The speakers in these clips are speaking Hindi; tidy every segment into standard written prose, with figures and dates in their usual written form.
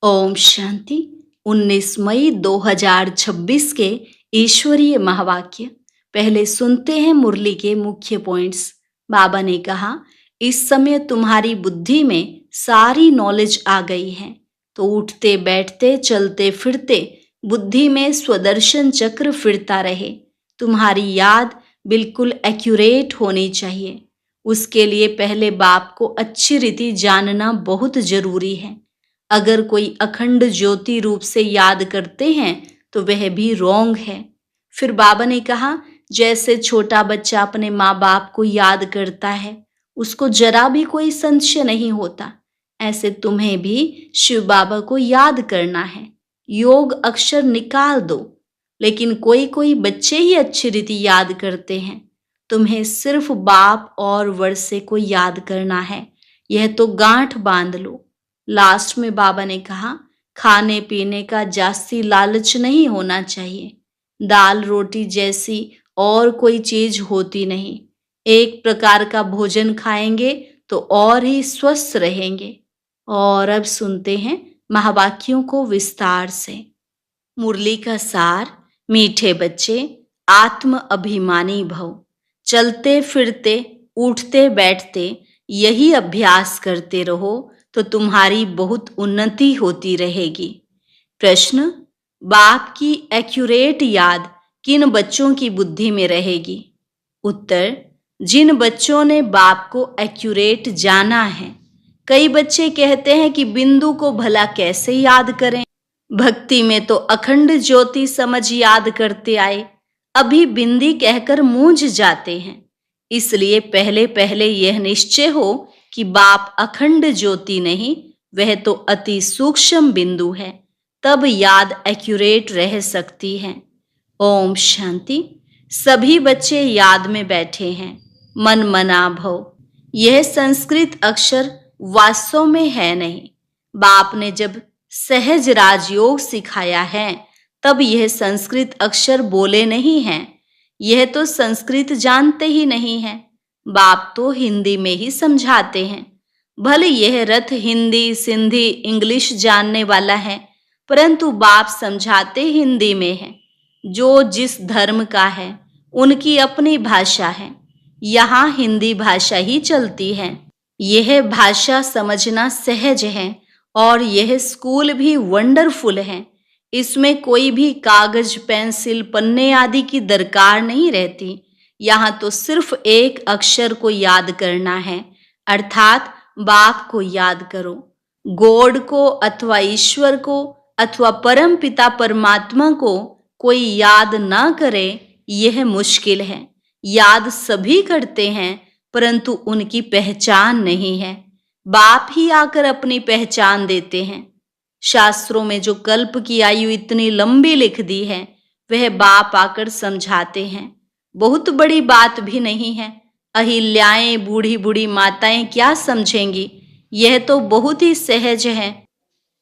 ओम शांति। 19 मई 2026 के ईश्वरीय महावाक्य। पहले सुनते हैं मुरली के मुख्य पॉइंट्स। बाबा ने कहा, इस समय तुम्हारी बुद्धि में सारी नॉलेज आ गई है, तो उठते बैठते चलते फिरते बुद्धि में स्वदर्शन चक्र फिरता रहे। तुम्हारी याद बिल्कुल एक्यूरेट होनी चाहिए। उसके लिए पहले बाप को अच्छी रीति जानना बहुत जरूरी है। अगर कोई अखंड ज्योति रूप से याद करते हैं तो वह भी रोंग है। फिर बाबा ने कहा, जैसे छोटा बच्चा अपने माँ बाप को याद करता है, उसको जरा भी कोई संशय नहीं होता, ऐसे तुम्हें भी शिव बाबा को याद करना है। योग अक्षर निकाल दो, लेकिन कोई कोई बच्चे ही अच्छी रीति याद करते हैं। तुम्हें सिर्फ बाप और वर्षे को याद करना है, यह तो गांठ बांध लो। लास्ट में बाबा ने कहा, खाने पीने का जास्ती लालच नहीं होना चाहिए। दाल रोटी जैसी और कोई चीज होती नहीं। एक प्रकार का भोजन खाएंगे तो और ही स्वस्थ रहेंगे। और अब सुनते हैं महावाक्यों को विस्तार से। मुरली का सार। मीठे बच्चे, आत्म अभिमानी भव। चलते फिरते उठते बैठते यही अभ्यास करते रहो तो तुम्हारी बहुत उन्नति होती रहेगी। प्रश्न, बाप की एक्यूरेट याद किन बच्चों की बुद्धि में रहेगी? उत्तर, जिन बच्चों ने बाप को एक्यूरेट जाना है। कई बच्चे कहते हैं कि बिंदु को भला कैसे याद करें? भक्ति में तो अखंड ज्योति समझ याद करते आए, अभी बिंदी कहकर मूंझ जाते हैं। इसलिए पहले पहले यह निश्चय हो कि बाप अखंड ज्योति नहीं, वह तो अति सूक्ष्म बिंदु है, तब याद एक्यूरेट रह सकती है। ओम शांति। सभी बच्चे याद में बैठे हैं। मन मना भव। यह संस्कृत अक्षर वास्तव में है नहीं। बाप ने जब सहज राजयोग सिखाया है, तब यह संस्कृत अक्षर बोले नहीं हैं। यह तो संस्कृत जानते ही नहीं है। बाप तो हिंदी में ही समझाते हैं। भले यह रथ हिंदी सिंधी इंग्लिश जानने वाला है, परंतु बाप समझाते हिंदी में है। जो जिस धर्म का है उनकी अपनी भाषा है। यहाँ हिंदी भाषा ही चलती है। यह भाषा समझना सहज है और यह स्कूल भी वंडरफुल है। इसमें कोई भी कागज पेंसिल पन्ने आदि की दरकार नहीं रहती। यहाँ तो सिर्फ एक अक्षर को याद करना है, अर्थात बाप को याद करो। गॉड को अथवा ईश्वर को अथवा परम पिता परमात्मा को कोई याद ना करे, यह मुश्किल है। याद सभी करते हैं, परंतु उनकी पहचान नहीं है। बाप ही आकर अपनी पहचान देते हैं। शास्त्रों में जो कल्प की आयु इतनी लंबी लिख दी है, वह बाप आकर समझाते हैं। बहुत बड़ी बात भी नहीं है। अहिल्याएं बूढ़ी बूढ़ी माताएं क्या समझेंगी? यह तो बहुत ही सहज है,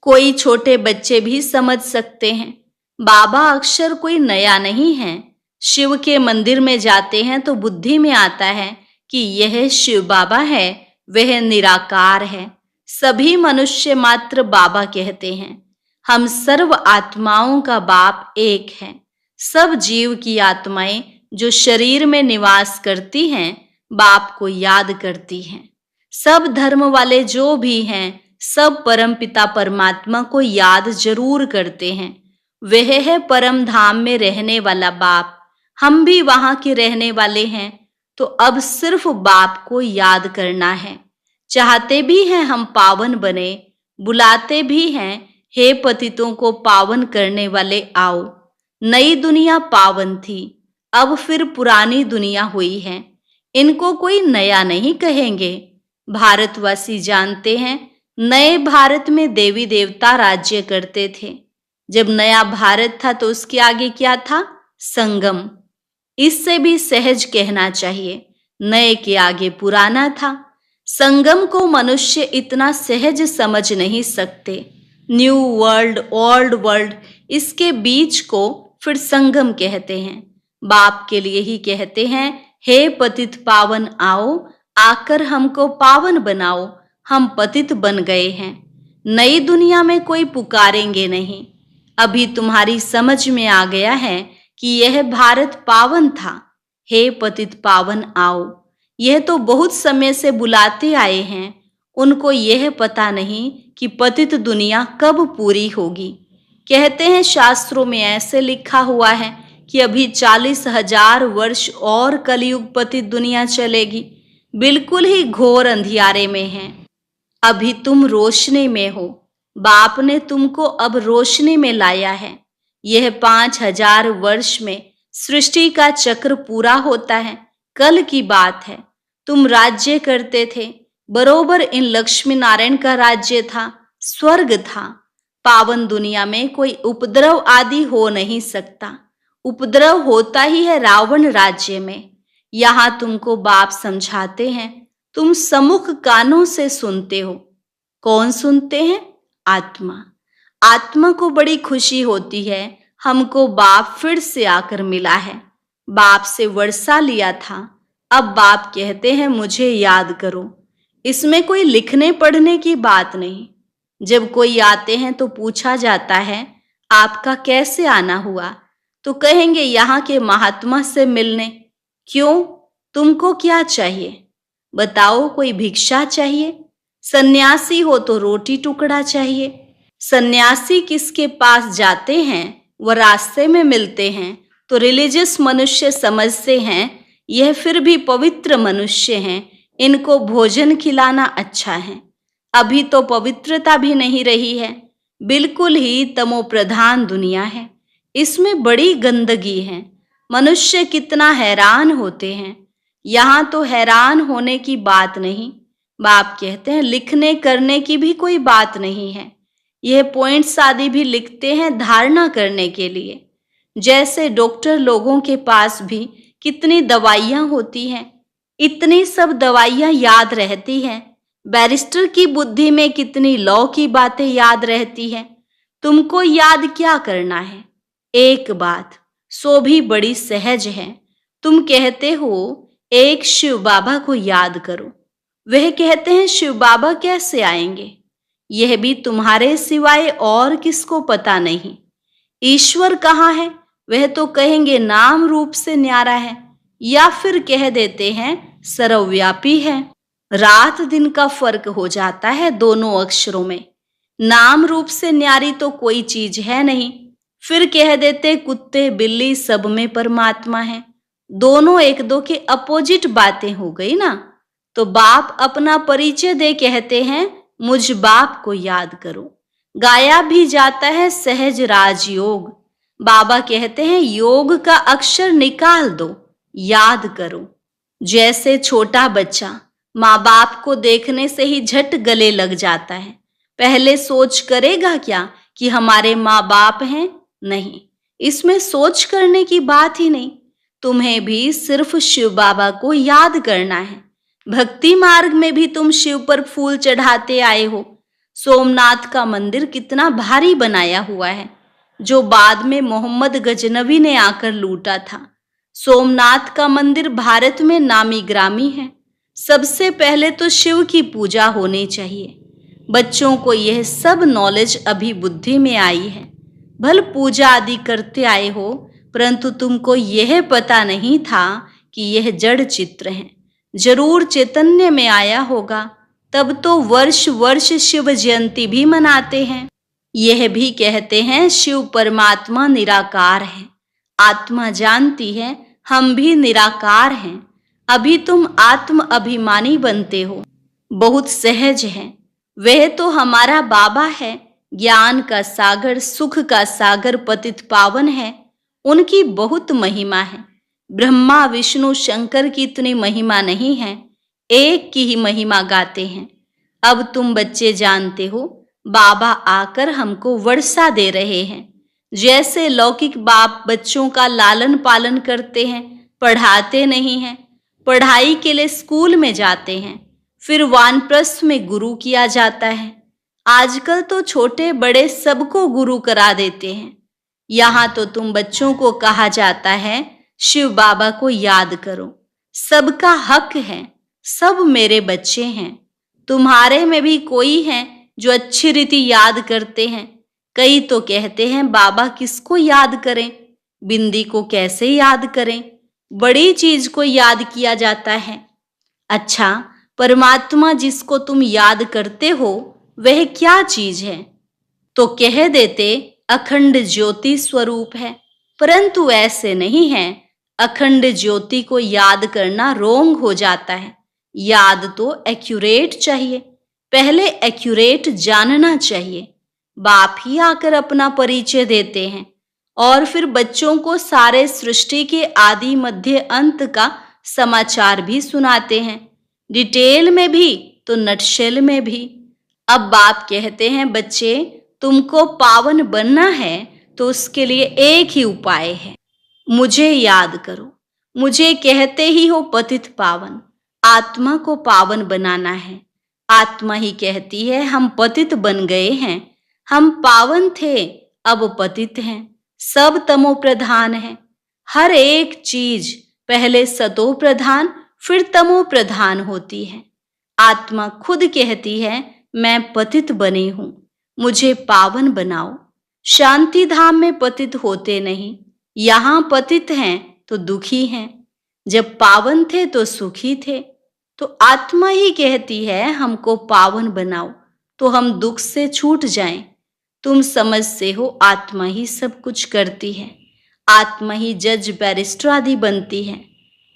कोई छोटे बच्चे भी समझ सकते हैं। बाबा अक्षर कोई नया नहीं है। शिव के मंदिर में जाते हैं तो बुद्धि में आता है कि यह शिव बाबा है, वह निराकार है। सभी मनुष्य मात्र बाबा कहते हैं। हम सर्व आत्माओं का बाप एक है। सब जीव की आत्माएं जो शरीर में निवास करती हैं, बाप को याद करती हैं। सब धर्म वाले जो भी हैं, सब परम पिता परमात्मा को याद जरूर करते हैं। वह है परम धाम में रहने वाला बाप। हम भी वहां के रहने वाले हैं, तो अब सिर्फ बाप को याद करना है। चाहते भी हैं हम पावन बने, बुलाते भी हैं, हे पतितों को पावन करने वाले आओ। नई दुनिया पावन थी, अब फिर पुरानी दुनिया हुई है। इनको कोई नया नहीं कहेंगे। भारतवासी जानते हैं, नए भारत में देवी देवता राज्य करते थे। जब नया भारत था तो उसके आगे क्या था? संगम। इससे भी सहज कहना चाहिए, नए के आगे पुराना था। संगम को मनुष्य इतना सहज समझ नहीं सकते। न्यू वर्ल्ड ओल्ड वर्ल्ड, इसके बीच को फिर संगम कहते हैं। बाप के लिए ही कहते हैं, हे पतित पावन आओ, आकर हमको पावन बनाओ। हम पतित बन गए हैं। नई दुनिया में कोई पुकारेंगे नहीं। अभी तुम्हारी समझ में आ गया है कि यह भारत पावन था। हे पतित पावन आओ। यह तो बहुत समय से बुलाते आए हैं। उनको यह पता नहीं कि पतित दुनिया कब पूरी होगी। कहते हैं शास्त्रों में ऐसे लिखा हुआ है कि अभी 40,000 वर्ष और कलयुग पतित दुनिया चलेगी। बिल्कुल ही घोर अंधियारे में है। अभी तुम रोशनी में हो। बाप ने तुमको अब रोशनी में लाया है। यह 5,000 वर्ष में सृष्टि का चक्र पूरा होता है। कल की बात है। तुम राज्य करते थे। बरोबर इन लक्ष्मी नारायण का राज्य था, स्वर्ग था। पावन दुनिया में कोई उपद्रव आदि हो नहीं सकता। उपद्रव होता ही है रावण राज्य में। यहां तुमको बाप समझाते हैं। तुम सम्मुख कानों से सुनते हो। कौन सुनते हैं? आत्मा। आत्मा को बड़ी खुशी होती है, हमको बाप फिर से आकर मिला है। बाप से वर्षा लिया था। अब बाप कहते हैं मुझे याद करो। इसमें कोई लिखने पढ़ने की बात नहीं। जब कोई आते हैं तो पूछा जाता है आपका कैसे आना हुआ, तो कहेंगे यहाँ के महात्मा से मिलने। क्यों? तुमको क्या चाहिए? बताओ, कोई भिक्षा चाहिए? सन्यासी हो तो रोटी टुकड़ा चाहिए। सन्यासी किसके पास जाते हैं वह रास्ते में मिलते हैं तो रिलीजियस मनुष्य समझते हैं यह फिर भी पवित्र मनुष्य हैं, इनको भोजन खिलाना अच्छा है। अभी तो पवित्रता भी नहीं रही है। बिल्कुल ही तमो प्रधान दुनिया है। इसमें बड़ी गंदगी है। मनुष्य कितना हैरान होते हैं। यहाँ तो हैरान होने की बात नहीं। बाप कहते हैं लिखने करने की भी कोई बात नहीं है। यह पॉइंट्स आदि भी लिखते हैं धारणा करने के लिए। जैसे डॉक्टर लोगों के पास भी कितनी दवाइयाँ होती हैं, इतनी सब दवाइयाँ याद रहती हैं। बैरिस्टर की बुद्धि में कितनी लॉ की बातें याद रहती हैं। तुमको याद क्या करना है? एक बात, सो भी बड़ी सहज है। तुम कहते हो एक शिव बाबा को याद करो। वह कहते हैं शिव बाबा कैसे आएंगे? यह भी तुम्हारे सिवाय और किसको पता नहीं। ईश्वर कहाँ है? वह तो कहेंगे नाम रूप से न्यारा है, या फिर कह देते हैं सर्वव्यापी है। रात दिन का फर्क हो जाता है दोनों अक्षरों में। नाम रूप से न्यारी तो कोई चीज है नहीं। फिर कह देते कुत्ते बिल्ली सब में परमात्मा है। दोनों एक दो के अपोजिट बातें हो गई ना। तो बाप अपना परिचय दे कहते हैं मुझ बाप को याद करो। गाया भी जाता है सहज राजयोग। बाबा कहते हैं योग का अक्षर निकाल दो, याद करो। जैसे छोटा बच्चा माँ बाप को देखने से ही झट गले लग जाता है। पहले सोच करेगा क्या कि हमारे माँ बाप हैं? नहीं, इसमें सोच करने की बात ही नहीं। तुम्हें भी सिर्फ शिव बाबा को याद करना है। भक्ति मार्ग में भी तुम शिव पर फूल चढ़ाते आए हो। सोमनाथ का मंदिर कितना भारी बनाया हुआ है, जो बाद में मोहम्मद गजनवी ने आकर लूटा था। सोमनाथ का मंदिर भारत में नामी ग्रामी है। सबसे पहले तो शिव की पूजा होनी चाहिए। बच्चों को यह सब नॉलेज अभी बुद्धि में आई है। भल पूजा आदि करते आए हो, परंतु तुमको यह पता नहीं था कि यह जड़ चित्र है। जरूर चैतन्य में आया होगा, तब तो वर्ष वर्ष शिव जयंती भी मनाते हैं। यह भी कहते हैं शिव परमात्मा निराकार है। आत्मा जानती है हम भी निराकार हैं। अभी तुम आत्म अभिमानी बनते हो। बहुत सहज है। वह तो हमारा बाबा है, ज्ञान का सागर, सुख का सागर, पतित पावन है। उनकी बहुत महिमा है। ब्रह्मा विष्णु शंकर की इतनी महिमा नहीं है। एक की ही महिमा गाते हैं। अब तुम बच्चे जानते हो, बाबा आकर हमको वर्षा दे रहे हैं। जैसे लौकिक बाप बच्चों का लालन पालन करते हैं, पढ़ाते नहीं हैं। पढ़ाई के लिए स्कूल में जाते हैं, फिर वानप्रस्थ में गुरु किया जाता है। आजकल तो छोटे बड़े सबको गुरु करा देते हैं। यहाँ तो तुम बच्चों को कहा जाता है शिव बाबा को याद करो। सबका हक है, सब मेरे बच्चे हैं। तुम्हारे में भी कोई है जो अच्छी रीति याद करते हैं। कई तो कहते हैं बाबा किसको याद करें, बिंदी को कैसे याद करें, बड़ी चीज को याद किया जाता है। अच्छा, परमात्मा जिसको तुम याद करते हो वह क्या चीज है? तो कह देते अखंड ज्योति स्वरूप है, परंतु ऐसे नहीं है। अखंड ज्योति को याद करना रोंग हो जाता है। याद तो एक्यूरेट चाहिए, पहले एक्यूरेट जानना चाहिए। बाप ही आकर अपना परिचय देते हैं और फिर बच्चों को सारे सृष्टि के आदि मध्य अंत का समाचार भी सुनाते हैं, डिटेल में भी तो नटशेल में भी। अब बाप कहते हैं बच्चे, तुमको पावन बनना है तो उसके लिए एक ही उपाय है, मुझे याद करो। मुझे कहते ही हो पतित पावन, आत्मा को पावन बनाना है। आत्मा ही कहती है हम पतित बन गए हैं, हम पावन थे अब पतित हैं। सब तमो प्रधान है, हर एक चीज पहले सतो प्रधान फिर तमो प्रधान होती है। आत्मा खुद कहती है मैं पतित बनी हूं, मुझे पावन बनाओ। शांति धाम में पतित होते नहीं, यहां पतित हैं तो दुखी हैं। जब पावन थे तो सुखी थे। तो आत्मा ही कहती है हमको पावन बनाओ तो हम दुख से छूट जाएं। तुम समझते हो आत्मा ही सब कुछ करती है, आत्मा ही जज बैरिस्टर आदि बनती है।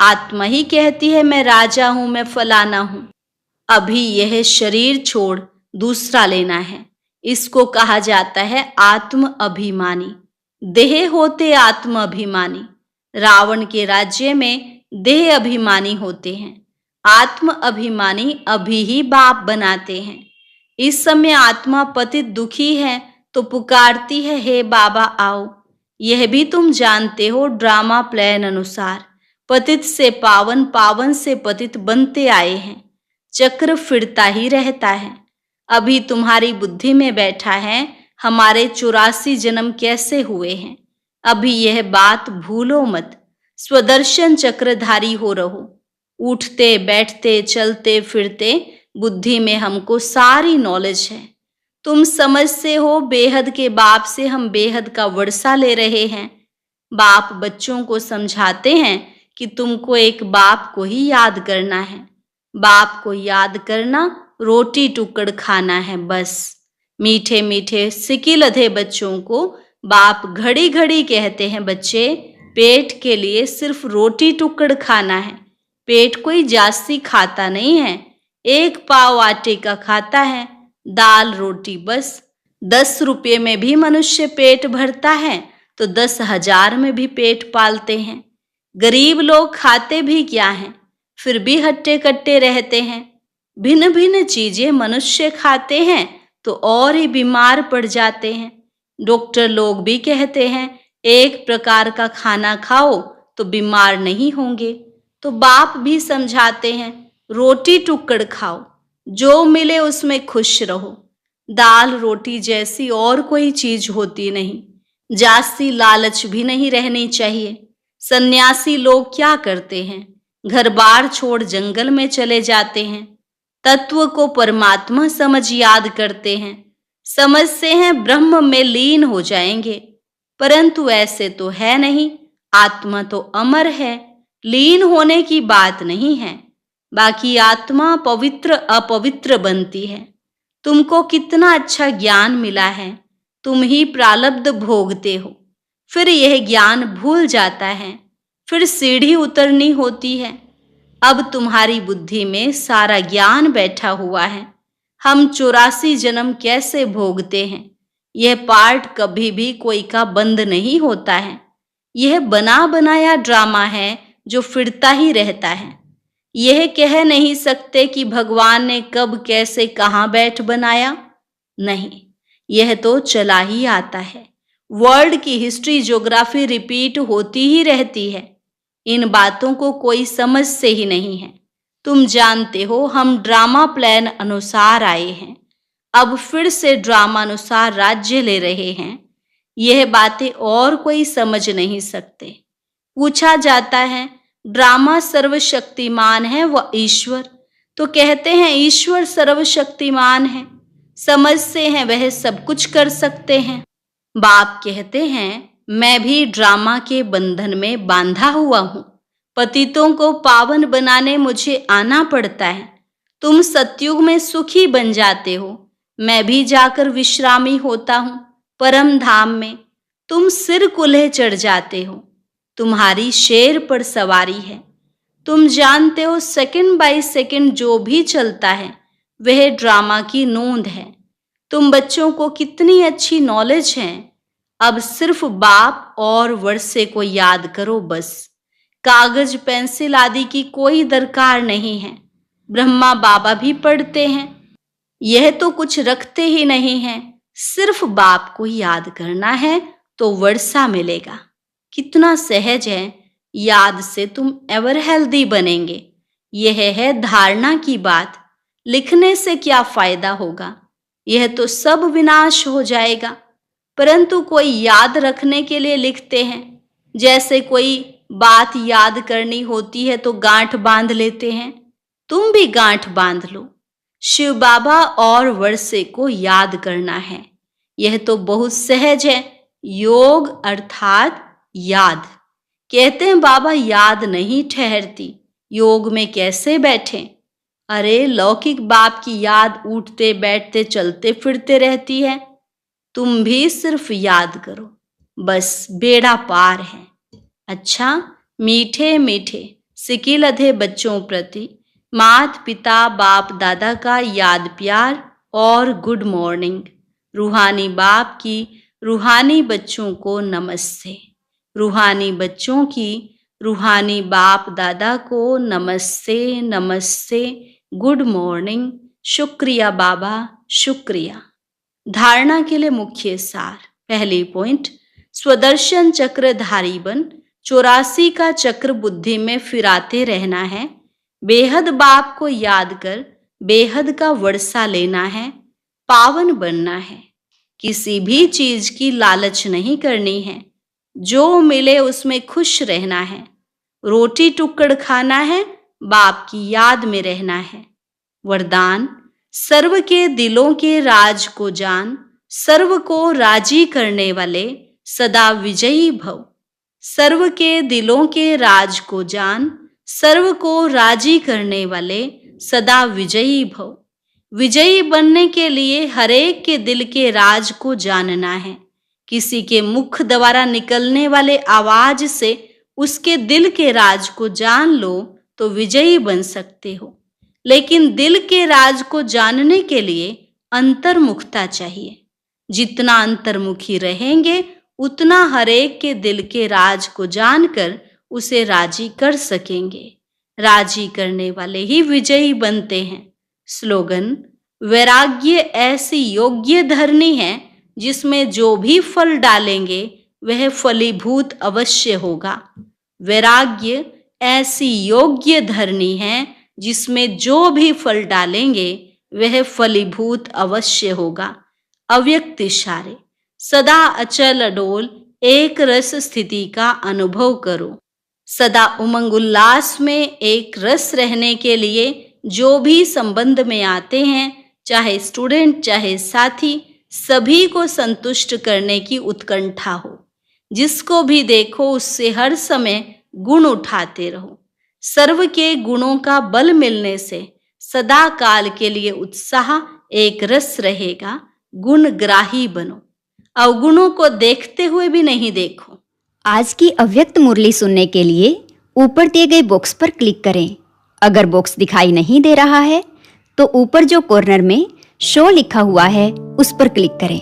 आत्मा ही कहती है मैं राजा हूं, मैं फलाना हूं। अभी यह शरीर छोड़ दूसरा लेना है, इसको कहा जाता है आत्म अभिमानी। देह होते आत्म अभिमानी। रावण के राज्य में देह अभिमानी होते हैं, आत्म अभिमानी अभी ही बाप बनाते हैं। इस समय आत्मा पतित दुखी है तो पुकारती है हे बाबा आओ। यह भी तुम जानते हो ड्रामा प्लान अनुसार पतित से पावन, पावन से पतित बनते आए हैं। चक्र फिरता ही रहता है। अभी तुम्हारी बुद्धि में बैठा है हमारे 84 जन्म कैसे हुए हैं। अभी यह बात भूलो मत। स्वदर्शन चक्रधारी हो रहो। उठते बैठते चलते फिरते बुद्धि में हमको सारी नॉलेज है। तुम समझते हो बेहद के बाप से हम बेहद का वर्षा ले रहे हैं। बाप बच्चों को समझाते हैं कि तुमको एक बाप को ही याद करना है। बाप को याद करना रोटी टुकड़ खाना है बस। मीठे मीठे सिकी लधे बच्चों को बाप घड़ी घड़ी कहते हैं बच्चे पेट के लिए सिर्फ रोटी टुकड़ खाना है। पेट कोई जास्ती खाता नहीं है, 1 पाव आटे का खाता है, दाल रोटी बस। 10 रुपये में भी मनुष्य पेट भरता है तो 10,000 में भी पेट पालते हैं। गरीब लोग खाते भी क्या हैं, फिर भी हट्टे कट्टे रहते हैं। भिन्न भिन्न चीजें मनुष्य खाते हैं तो और ही बीमार पड़ जाते हैं। डॉक्टर लोग भी कहते हैं एक प्रकार का खाना खाओ तो बीमार नहीं होंगे। तो बाप भी समझाते हैं रोटी टुकड़ खाओ, जो मिले उसमें खुश रहो। दाल रोटी जैसी और कोई चीज होती नहीं। जास्ती लालच भी नहीं रहनी चाहिए। सन्यासी लोग क्या करते हैं, घर बार छोड़ जंगल में चले जाते हैं। तत्व को परमात्मा समझ याद करते हैं, समझते हैं ब्रह्म में लीन हो जाएंगे, परंतु ऐसे तो है नहीं। आत्मा तो अमर है, लीन होने की बात नहीं है। बाकी आत्मा पवित्र अपवित्र बनती है। तुमको कितना अच्छा ज्ञान मिला है, तुम ही प्रारब्ध भोगते हो। फिर यह ज्ञान भूल जाता है, फिर सीढ़ी उतरनी होती है। अब तुम्हारी बुद्धि में सारा ज्ञान बैठा हुआ है। हम 84 जन्म कैसे भोगते हैं, यह पार्ट कभी भी कोई का बंद नहीं होता है। यह बना बनाया ड्रामा है जो फिरता ही रहता है। यह कह नहीं सकते कि भगवान ने कब कैसे कहाँ बैठ बनाया, नहीं, यह तो चला ही आता है। वर्ल्ड की हिस्ट्री ज्योग्राफी रिपीट होती ही रहती है। इन बातों को कोई समझ से ही नहीं है। तुम जानते हो हम ड्रामा प्लान अनुसार आए हैं, अब फिर से ड्रामा अनुसार राज्य ले रहे हैं। यह बातें और कोई समझ नहीं सकते। पूछा जाता है ड्रामा सर्वशक्तिमान है व ईश्वर, तो कहते हैं ईश्वर सर्वशक्तिमान है। समझते हैं वह सब कुछ कर सकते हैं। बाप कहते हैं, मैं भी ड्रामा के बंधन में बांधा हुआ हूँ। पतितों को पावन बनाने मुझे आना पड़ता है। तुम सतयुग में सुखी बन जाते हो, मैं भी जाकर विश्रामी होता हूँ परम धाम में। तुम सिर कुल्हे चढ़ जाते हो, तुम्हारी शेर पर सवारी है। तुम जानते हो सेकंड बाय सेकंड जो भी चलता है वह ड्रामा की नोंद है। तुम बच्चों को कितनी अच्छी नॉलेज है। अब सिर्फ बाप और वर्षे को याद करो बस। कागज पेंसिल आदि की कोई दरकार नहीं है। ब्रह्मा बाबा भी पढ़ते हैं, यह तो कुछ रखते ही नहीं हैं। सिर्फ बाप को याद करना है तो वर्षा मिलेगा। कितना सहज है। याद से तुम एवर हेल्दी बनेंगे। यह है धारणा की बात। लिखने से क्या फायदा होगा, यह तो सब विनाश हो जाएगा। परंतु कोई याद रखने के लिए लिखते हैं। जैसे कोई बात याद करनी होती है तो गांठ बांध लेते हैं। तुम भी गांठ बांध लो। शिव बाबा और वर्षे को याद करना है। यह तो बहुत सहज है। योग अर्थात याद। कहते हैं बाबा याद नहीं ठहरती, योग में कैसे बैठें। अरे लौकिक बाप की याद उठते बैठते चलते फिरते रहती है। तुम भी सिर्फ याद करो, बस बेड़ा पार है। अच्छा, मीठे मीठे सिकिल अधे बच्चों प्रति मात पिता बाप दादा का याद प्यार और गुड मॉर्निंग। रूहानी बाप की रूहानी बच्चों को नमस्ते। रूहानी बच्चों की रूहानी बाप दादा को नमस्ते नमस्ते, गुड मॉर्निंग। शुक्रिया बाबा, शुक्रिया। धारणा के लिए मुख्य सार। पहली पॉइंट, स्वदर्शन चक्रधारी बन 84 का चक्र बुद्धि में फिराते रहना है। बेहद बाप को याद कर बेहद का वर्षा लेना है। पावन बनना है। किसी भी चीज की लालच नहीं करनी है। जो मिले उसमें खुश रहना है। रोटी टुक्कड़ खाना है, बाप की याद में रहना है। वरदान, सर्व के दिलों के राज को जान, सर्व को राजी करने वाले सदा विजयी भव। सर्व के दिलों के राज को जान, सर्व को राजी करने वाले सदा विजयी भव। विजयी बनने के लिए हरेक के दिल के राज को जानना है। किसी के मुख द्वारा निकलने वाले आवाज से उसके दिल के राज को जान लो तो विजयी बन सकते हो। लेकिन दिल के राज को जानने के लिए अंतर्मुखता चाहिए। जितना अंतर्मुखी रहेंगे उतना हरेक के दिल के राज को जानकर उसे राजी कर सकेंगे। राजी करने वाले ही विजयी बनते हैं। स्लोगन, वैराग्य ऐसी योग्य धरनी है जिसमें जो भी फल डालेंगे वह फलीभूत अवश्य होगा। वैराग्य ऐसी योग्य धरनी है जिसमें जो भी फल डालेंगे वह फलीभूत अवश्य होगा। अव्यक्त इशारे, सदा अचल अडोल एक रस स्थिति का अनुभव करो। सदा उमंग उल्लास में एक रस रहने के लिए जो भी संबंध में आते हैं, चाहे स्टूडेंट चाहे साथी, सभी को संतुष्ट करने की उत्कंठा हो। जिसको भी देखो उससे हर समय गुण उठाते रहो। सर्व के गुणों का बल मिलने से सदा काल के लिए उत्साह एक रस रहेगा। गुण ग्राही बनो, अवगुणों को देखते हुए भी नहीं देखो। आज की अव्यक्त मुरली सुनने के लिए ऊपर दिए गए बॉक्स पर क्लिक करें। अगर बॉक्स दिखाई नहीं दे रहा है तो ऊपर जो कॉर्नर में शो लिखा हुआ है उस पर क्लिक करें।